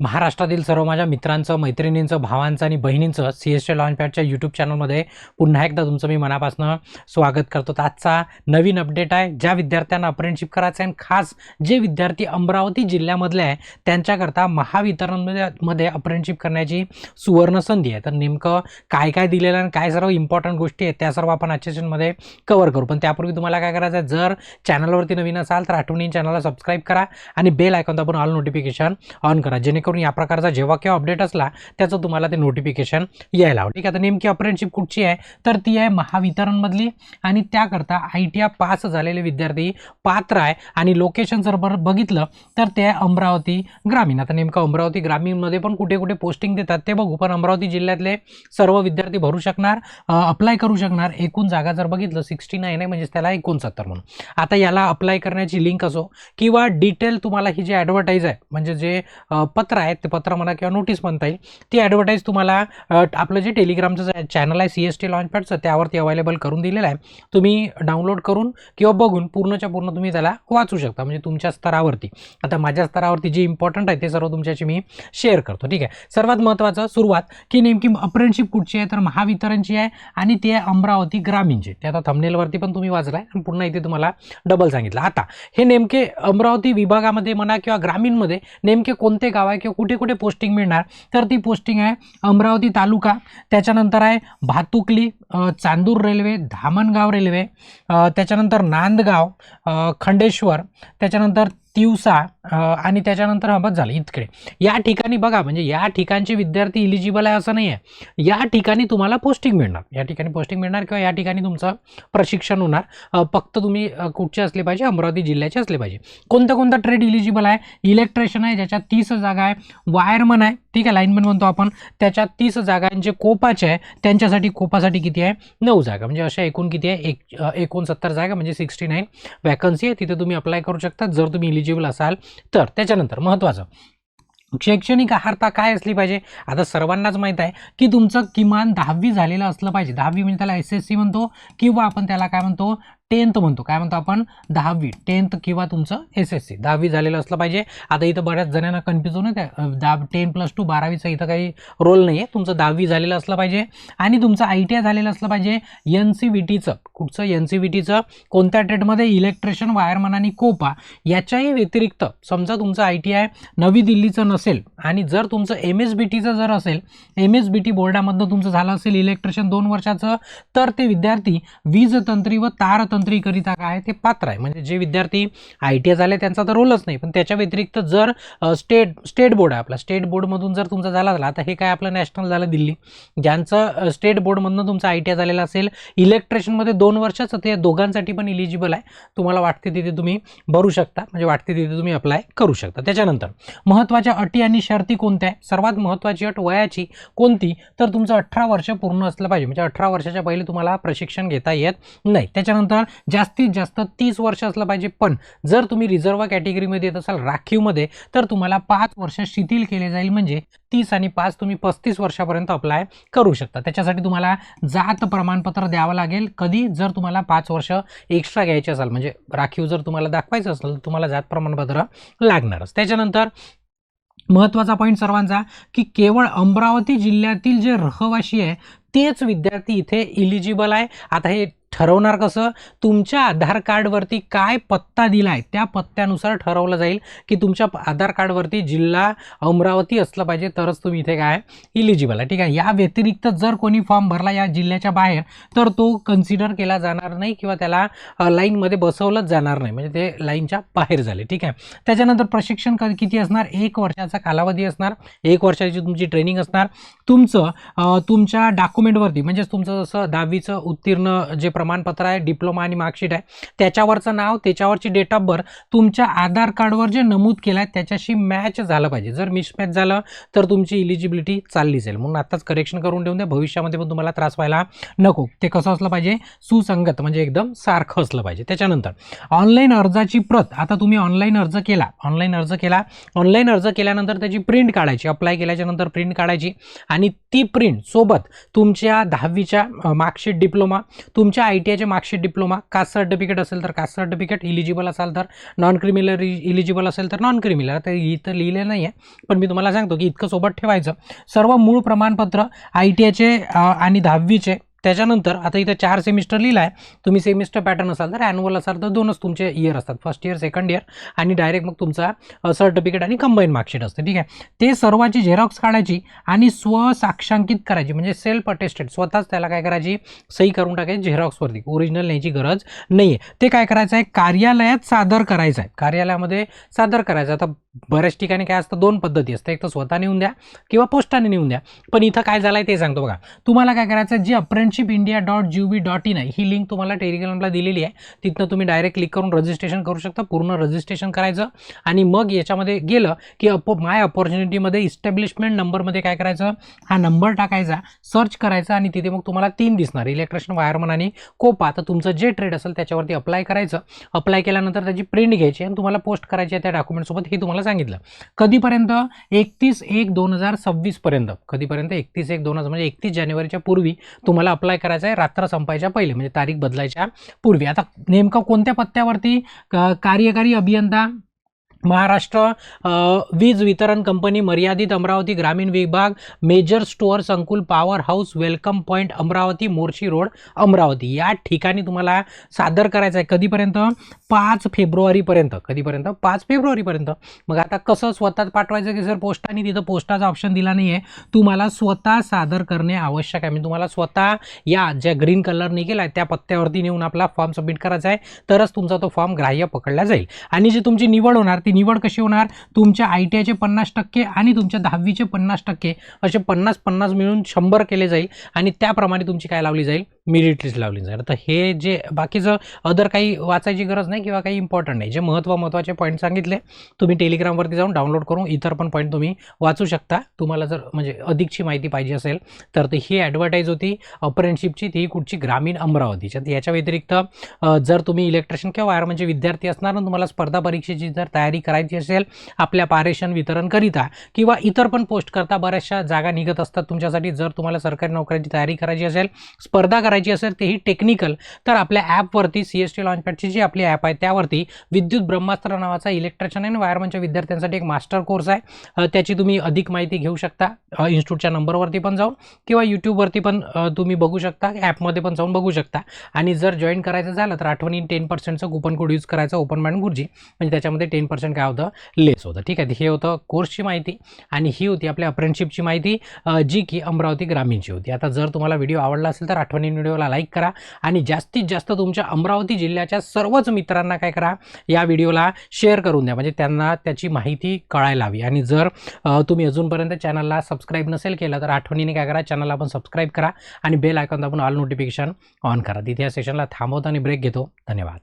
महाराष्ट्रातील सर्व माझ्या मित्रांचं, मैत्रिणींचं, भावांचं आणि बहिणींचं CST लॉन्चपॅडच्या यूट्यूब चॅनलमध्ये पुन्हा एकदा तुमचं मी मनापासून स्वागत करतो. तर आजचा नवीन अपडेट आहे. ज्या विद्यार्थ्यांना अप्रेंटिसशिप करायचं आहे, खास जे विद्यार्थी अमरावती जिल्ह्यामधले आहे त्यांच्याकरता महावितरणमध्ये अप्रेंटिसशिप करण्याची सुवर्ण संधी आहे. तर नेमकं काय काय दिलेलं आणि काय सर्व इम्पॉर्टंट गोष्टी आहेत त्या सर्व आपण आजच्या सेशनमध्ये कव्हर करू. पण त्यापूर्वी तुम्हाला काय करायचं आहे, जर चॅनलवरती नवीन असाल तर आठवणीने चॅनलला सबस्क्राईब करा आणि बेल आयकॉन दाबून ऑल नोटिफिकेशन ऑन करा, जेणेकरून या प्रकारचा जेव्हा केव्हा अपडेट असला त्याचं तुम्हाला ते नोटिफिकेशन यायला हवं. ठीक आहे. तर नेमकी अप्रेंटिसशिप कुठची आहे तर ती आहे महावितरणमधली आणि त्याकरता ITI पास झालेले विद्यार्थी पात्र आहे आणि लोकेशन जर बघितलं तर ते आहे अमरावती ग्रामीण. आता नेमकं अमरावती ग्रामीणमध्ये पण कुठे कुठे पोस्टिंग देतात ते बघू. पण अमरावती जिल्ह्यातले सर्व विद्यार्थी भरू शकणार, अप्लाय करू शकणार. एकूण जागा जर बघितलं 69 आहे, म्हणजे त्याला 69 म्हणून. आता याला अप्लाय करण्याची लिंक असो किंवा डिटेल तुम्हाला ही जी ॲडव्हर्टाईज आहे, म्हणजे जे पत्र आहे ते पत्र म्हणा किंवा नोटीस म्हणता येईल, ती ॲडव्हर्टाईज तुम्हाला आपलं जे टेलिग्रामचं चॅनल आहे CST लॉन्चपॅडचं त्यावरती अवेलेबल करून दिलेलं आहे. तुम्ही डाउनलोड करून किंवा बघून पूर्णच्या पूर्ण तुम्ही त्याला वाचू शकता, म्हणजे तुमच्या स्तरावरती. आता माझ्या स्तरावरती जे इम्पॉर्टंट आहे ते सर्व तुमच्याशी मी शेअर करतो. ठीक आहे. सर्वात महत्त्वाचं सुरुवात की नेमकी अप्रेंटिसशिप कुठची आहे तर महावितरणची आहे आणि ती आहे अमरावती ग्रामीणची. ते आता थंबनेलवरती पण तुम्ही वाचलाय आणि पुन्हा इथे तुम्हाला डबल सांगितलं. आता हे नेमके अमरावती विभागामध्ये म्हणा किंवा ग्रामीणमध्ये नेमके कोणते गाव आहे किंवा कुठे कुठे पोस्टिंग मिळणार तर ती पोस्टिंग आहे अमरावती तालुका, त्याच्यानंतर आहे भातुकली, चांदूर रेल्वे, धामणगाव रेल्वे, त्याच्यानंतर नांदगाव, खंडेश्वर, त्याच्यानंतर तिवसा आणि त्याच्यानंतर बस झालं इतकडे. या ठिकाणी बघा, म्हणजे या ठिकाणचे विद्यार्थी इलिजिबल आहे असं नाही आहे. या ठिकाणी तुम्हाला पोस्टिंग मिळणार, या ठिकाणी पोस्टिंग मिळणार किंवा या ठिकाणी तुमचं प्रशिक्षण होणार. फक्त तुम्ही कुठचे असले पाहिजे, अमरावती जिल्ह्याचे असले पाहिजे. कोणतं कोणतं ट्रेड इलिजिबल आहे? इलेक्ट्रिशियन आहे ज्याच्यात 30 जागा आहे, वायरमन आहे, ठीक आहे, लाईनमन म्हणतो आपण, त्याच्यात 30 जागा आहे. जे कोपाचे आहे त्यांच्यासाठी कोपासाठी किती आहे? 9 जागा. म्हणजे अशा एकूण किती आहे? 69 जागा, म्हणजे 69 वॅकन्सी आहे. तिथे तुम्ही अप्लाय करू शकता जर तुम्ही इलिजिबल असाल तर. त्याच्यानंतर महत्त्वाचं शैक्षणिक अर्हता काय असली पाहिजे? आता सर्वांनाच माहीत आहे की तुमचं किमान 10वी झालेलं असलं पाहिजे. 10वी म्हणजे त्याला SSC म्हणतो किंवा आपण त्याला काय म्हणतो, 10th म्हणतो. काय म्हणतो आपण? 10वी, 10th किंवा तुमचं SSC 10वी झालेलं असलं पाहिजे. आता इथं बऱ्याच जणांना कन्फ्युजन होतं, 10+2 12वीचं इथं काही रोल नाही आहे. तुमचं 10वी झालेलं असलं पाहिजे आणि तुमचं ITI झालेलं असलं पाहिजे. NCVTचं कुठचं? NCVTचं कोणत्या ट्रेडमध्ये? इलेक्ट्रिशियन, वायरमन आणि कोपा. याच्याही व्यतिरिक्त समजा तुमचं ITI नवी दिल्लीचं नसेल आणि जर तुमचं MSBTचं जर असेल, MSBT बोर्डामधनं तुमचं झालं असेल इलेक्ट्रिशियन 2 वर्षाचं, तर ते विद्यार्थी वीजतंत्री व तारतंत्रीकरिता काय ते पात्र आहे. म्हणजे जे विद्यार्थी ITI झाले त्यांचा तर रोलच नाही, पण त्याच्या व्यतिरिक्त जर स्टेट बोर्ड आहे आपला, स्टेट बोर्डमधून जर तुमचा झाला, आता हे काय आपलं नॅशनल झालं दिल्ली, ज्यांचं स्टेट बोर्डमधनं तुमचा ITI झालेला असेल इलेक्ट्रिशियनमध्ये 2 वर्षाचं, ते दोघांसाठी पण इलिजिबल आहे. तुम्हाला वाटते तिथे तुम्ही भरू शकता, म्हणजे वाटते तिथे तुम्ही अप्लाय करू शकता. त्याच्यानंतर महत्त्वाच्या अटी आणि शर्ती कोणत्या आहे? सर्वात महत्त्वाची अट वयाची कोणती तर तुमचं 18 वर्ष पूर्ण असलं पाहिजे. म्हणजे 18 वर्षाच्या पहिले तुम्हाला प्रशिक्षण घेता येत नाही. त्याच्यानंतर जास्तीत जास्त 30 वर्ष असलं पाहिजे. पण जर तुम्ही रिझर्व्ह कॅटेगरीमध्ये येत असाल, राखीवमध्ये, तर तुम्हाला 5 वर्ष शिथिल केले जाईल. म्हणजे 30 आणि 5 तुम्ही 35 वर्षापर्यंत अप्लाय करू शकता. त्याच्यासाठी तुम्हाला जात प्रमाणपत्र द्यावं लागेल. कधी? जर तुम्हाला 5 वर्ष एक्स्ट्रा घ्यायचे असाल, म्हणजे राखीव जर तुम्हाला दाखवायचं असेल तर तुम्हाला जात प्रमाणपत्र लागणारच. त्याच्यानंतर महत्त्वाचा पॉईंट सर्वांचा की केवळ अमरावती जिल्ह्यातील जे रहिवासी आहे तेच विद्यार्थी इथे इलिजिबल आहे. आता हे ठरवणार कसं? तुमच्या आधार कार्डवरती काय पत्ता दिला आहे त्या पत्त्यानुसार ठरवलं जाईल की तुमच्या आधार कार्डवरती जिल्हा अमरावती असलं पाहिजे तरच तुम्ही इथे काय इलिजिबल आहे. ठीक आहे. या व्यतिरिक्त जर कोणी फॉर्म भरला या जिल्ह्याच्या बाहेर तर तो कन्सिडर केला जाणार नाही किंवा त्याला लाईनमध्ये बसवलंच जाणार नाही, म्हणजे ते लाईनच्या बाहेर झाले. ठीक आहे. त्याच्यानंतर प्रशिक्षण किती असणार? 1 वर्षाचा कालावधी असणार. 1 वर्षाची तुमची ट्रेनिंग असणार. तुमचं तुमच्या डॉक्युमेंटवरती, म्हणजे तुमचं जसं 10वीचं उत्तीर्ण जे प्रमाणपत्र आहे, डिप्लोमा आणि मार्कशीट आहे, त्याच्यावरचं नाव, त्याच्यावरची डेट ऑफ बर्थ तुमच्या आधार कार्डवर जे नमूद केलं आहे त्याच्याशी मॅच झालं पाहिजे. जर मिसमॅच झालं तर तुमची इलिजिबिलिटी चालली जाईल. म्हणून आताच करेक्शन करून ठेवून द्या, भविष्यामध्ये पण तुम्हाला त्रास व्हायला नको. ते कसं असलं पाहिजे? सुसंगत, म्हणजे एकदम सारखं असलं पाहिजे. त्याच्यानंतर ऑनलाईन अर्जाची प्रत. आता तुम्ही ऑनलाईन अर्ज केला, ऑनलाईन अर्ज केल्यानंतर त्याची प्रिंट काढायची, अप्लाय केल्याच्या नंतर प्रिंट काढायची आणि ती प्रिंट सोबत तुमच्या 10वीच्या मार्कशीट, डिप्लोमा, तुमच्या ITIचे मार्कशीट, डिप्लोमा, कास्ट सर्टिफिकेट असेल तर कास्ट सर्टिफिकेट, इलिजिबल असाल तर नॉन क्रिमिनल, इलिजिबल असेल तर नॉन क्रिमिनल. तर इथं लिहिलेलं नाही आहे, पण मी तुम्हाला सांगतो की इतकं सोबत ठेवायचं. सर्व मूळ प्रमाणपत्र ITIचे आणि 10वीचे. त्याच्यानंतर आता इथं 4 सेमिस्टर लिहिला आहे. तुम्ही सेमिस्टर पॅटर्न असाल तर ॲन्युअल असाल तर 2च तुमचे इयर असतात, फर्स्ट इयर, सेकंड इयर, आणि डायरेक्ट मग तुमचा सर्टिफिकेट आणि कंबाईन मार्कशीट असते. ठीक आहे, ते सर्वाची झेरॉक्स काढायची आणि स्वसाक्षांकित करायची, म्हणजे सेल्फ अटेस्टेड, स्वतःच त्याला काय करायची, सही करून टाकायची झेरॉक्सवरती. ओरिजिनल न्यायची गरज नाही आहे. ते काय करायचं आहे, कार्यालयात सादर करायचं आहे, कार्यालयामध्ये सादर करायचं. आता बऱ्याच ठिकाणी काय असतं, 2 पद्धती असतात, एक तर स्वतः नेऊन द्या किंवा पोस्टाने नेऊन द्या. पण इथं काय झालं आहे ते सांगतो बघा. तुम्हाला काय करायचं आहे, जी apprenticeshipindia.gov.in आहे ही लिंक तुम्हाला टेलिग्रामला दिलेली आहे. तिथनं तुम्ही डायरेक्ट क्लिक करून रजिस्ट्रेशन करू शकता. पूर्ण रजिस्ट्रेशन करायचं आणि मग याच्यामध्ये गेलं की माय अपॉर्च्युनिटीमध्ये इस्टॅब्लिशमेंट नंबरमध्ये काय करायचं, हा नंबर टाकायचा, सर्च करायचा आणि तिथे मग तुम्हाला 3 दिसणार, इलेक्ट्रिशियन, वायरमन आणि कोपा. तर तुमचं जे ट्रेड असेल त्याच्यावरती अप्लाय करायचं. अप्लाय केल्यानंतर त्याची प्रिंट घ्यायची आणि तुम्हाला पोस्ट करायची आहे त्या डॉक्युमेंटसोबत. हे तुम्हाला सांगितलं. कधीपर्यंत, 31/1/2026 पर्यंत. कधीपर्यंत, 31/1/2000 म्हणजे 31 जानेवारीच्या पूर्वी तुम्हाला अप्लाय करायचं आहे, रात्र संपायच्या पहिले, म्हणजे तारीख बदलायच्या पूर्वी. आता नेमकं कोणत्या पत्त्यावरती, कार्यकारी अभियंता, महाराष्ट्र वीज वितरण कंपनी मर्यादित, अमरावती ग्रामीण विभाग, मेजर स्टोअर संकुल, power house, welcome point Amravati, Morshi road, Amravati, या ठिकाणी तुम्हाला सादर करायचं आहे. कधीपर्यंत, 5 फेब्रुवारीपर्यंत. कधीपर्यंत, 5 फेब्रुवारीपर्यंत. मग आता कसं स्वतः पाठवायचं की सर पोस्टाने, तिथं पोस्टाचा ऑप्शन दिला नाही आहे. तुम्हाला स्वतः सादर करणे आवश्यक आहे. मी तुम्हाला स्वतः या ज्या ग्रीन कलरने केला आहे त्या पत्त्यावरती नेऊन आपला फॉर्म सबमिट करायचा आहे, तरच तुमचा तो फॉर्म ग्राह्य पकडला जाईल. आणि जी तुमची निवड होणार, ती निवड कशी होणार, तुमच्या ITIचे 50% आणि तुमच्या 10वीचे 50%, असे 50-50 मिळून 100 केले जाईल आणि त्याप्रमाणे तुमची काय लावली जाईल, मेरिट लिस्ट लावली जाईल. तर हे जे बाकीचं अदर काही वाचायची गरज नाही किंवा काही इम्पॉर्टंट नाही. जे महत्त्वाचे पॉईंट सांगितले तुम्ही टेलिग्रामवरती जाऊन डाउनलोड करून इतर पण पॉईंट तुम्ही वाचू शकता. तुम्हाला जर म्हणजे अधिकची माहिती पाहिजे असेल तर. ही ॲडव्हर्टाईज होती अप्रेंटिसशिपची, ती कुठची, ग्रामीण अमरावतीच्या. याच्या व्यतिरिक्त जर तुम्ही इलेक्ट्रिशियन किंवा वायरमनचे विद्यार्थी असणार आणि तुम्हाला स्पर्धा परीक्षेची जर तयारी करायची असेल, आपल्या पारेषण वितरणकरिता किंवा इतर पण पोस्ट करता बऱ्याचशा जागा निघत असतात तुमच्यासाठी. जर तुम्हाला सरकारी नोकरीची तयारी करायची असेल, स्पर्धा करायची असेल, तेही टेक्निकल, तर आपल्या ॲपवरती CST लॉन्चपॅडची जी आपली ॲप आहे त्यावरती विद्युत ब्रह्मास्त्र नावाचा इलेक्ट्रिशियन आणि वायरमनच्या विद्यार्थ्यांसाठी एक मास्टर कोर्स आहे. त्याची तुम्ही अधिक माहिती घेऊ शकता इन्स्टिट्यूटच्या नंबरवरती पण जाऊन किंवा यूट्यूबवरती पण तुम्ही बघू शकता, ॲपमध्ये पण जाऊन बघू शकता. आणि जर जॉईन करायचं झालं तर आठवणी 10%चं कुपन कोड यूज करायचं, ओपन माइंड गुरुजी, म्हणजे त्याच्यामध्ये 10% काय होतं, लेस होतं. ठीक आहे, हे होतं कोर्सची माहिती आणि ही होती आपल्या अप्रेंटिसशिपची माहिती, जी की अमरावती ग्रामीणची होती. आता जर तुम्हाला व्हिडिओ आवडला असेल तर आठवणी व्हिडिओला लाईक करा आणि जास्तीत जास्त तुमच्या अमरावती जिल्ह्याच्या सर्वच मित्रांना काय करा, या व्हिडिओला शेअर करून द्या, म्हणजे त्यांना त्याची माहिती कळायला हवी. आणि जर तुम्ही अजूनपर्यंत चॅनलला सबस्क्राईब नसेल केलं तर आठवणीने काय करा, चॅनलला पण सबस्क्राईब करा आणि बेल आयकॉन दाबून ऑल नोटिफिकेशन ऑन करा. तिथे या सेशनला थांबवतो आणि ब्रेक घेतो. धन्यवाद.